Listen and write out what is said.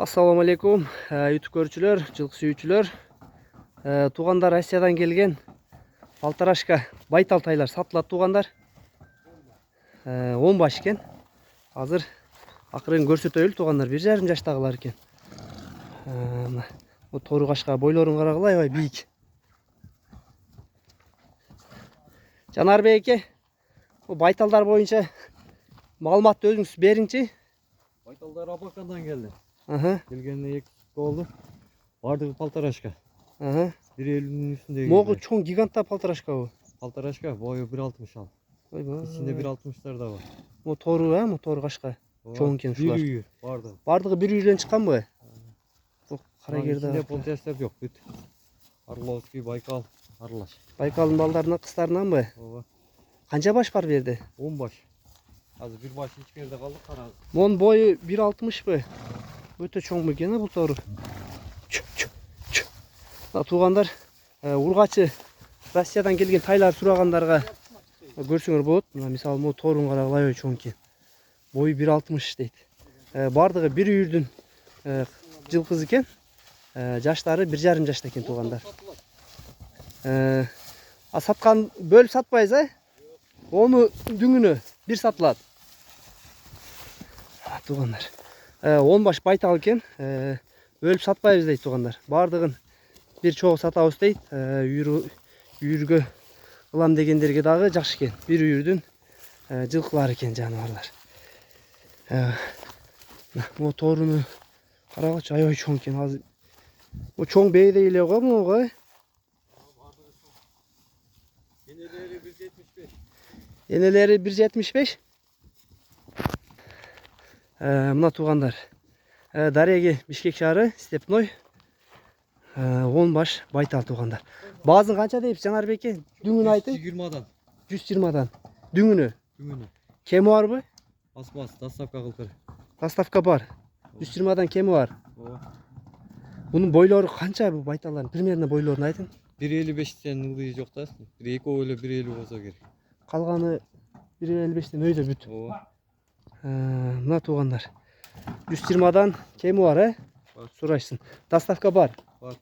Assalamu alaikum YouTube көрүүчүлөр, жылкы сүйүүчүлөр. Туугандар Россиядан келген полторашка байтал тайлар сатылат туугандар. 10 баш экен. Азыр акырын көрсөтөйлү туугандар, 1,5 жаштагылар экен. Бу тору кашка бойлорун карагыла, аябай бийик. Жанарбек эке, бу байталдар боюнча маалыматты өзүңүз бериңчи. Байталдар Абакандан келди. Келгенине 2 болду. Бардыгы полторашка. 1,50'nin üstünde. Могу чоң гиганта полторашка бу. Полторашка boyu 1,60 al. İçinde 1,60'lar da var. Му тору, му тору кашка. Чоң экен ушулар. Бардыгы. Бардыгы 1,1'ден чыккан бу. Бу карагерде. İçinde полтестер yok. Бүт. Орловский, Байкал, аралаш. Байкалдын балдарынан, кыздарынан бу. Ооба. Канча баш бар берди? 10 baş. Азыр bir baş ичкерде калды, караңыз. Монун бою 1,60 бу. Өтө чоң экен бул тору. Туугандар, ургачы Россиядан келген тайлар сурагандарга көрсөңөр болот. Мисалы, могу торун карагыла, аябай чоң экен. Бою 1,60 дейт. Бардыгы 1,1'dүн жылкысы экен. Жаштары 1,5 жашта экен туугандар. Саткан бөлүп сатпайсыз, Ону дүңүнө бир сатылат. Туугандар. 10 баш байтал экен. Бөлүп сатпайбыз дейт туугандар. Бардыгын бир чогуу сатабыз дейт. Үйүргө ылам дегендерге дагы жакшы экен. 1,1'dүн жылкылары экен жаныбарлар. Бу торуну карагычы, аябай чоң экен. Азыр бу чоң бейде эле го могу. Енелери 1,75. Мына туугандар. Дареги Бишкек шаары, Степной. 10 баш байтал туугандар. Баазын канча дейбиз Жанарбек эке? Дүңүн айтып? 120'dan. 120'dan. Дүңүнү. Дүңүнү. Кеми барбы? Асмас, доставка кылып бер. Доставка бар. 120'dan кеми бар. Ооба. Бунун бойлору канча бу байталдардын? Примерно бойлорун айтың. 1,55'ten ылдыйы жок да. 1,2 эле 1,50 болсо керек. Калганы 1,55'тен өйдө бүт. Ооба. Мына туугандар. 120'dan кеми бар, сурайсың. Доставка бар. Бар.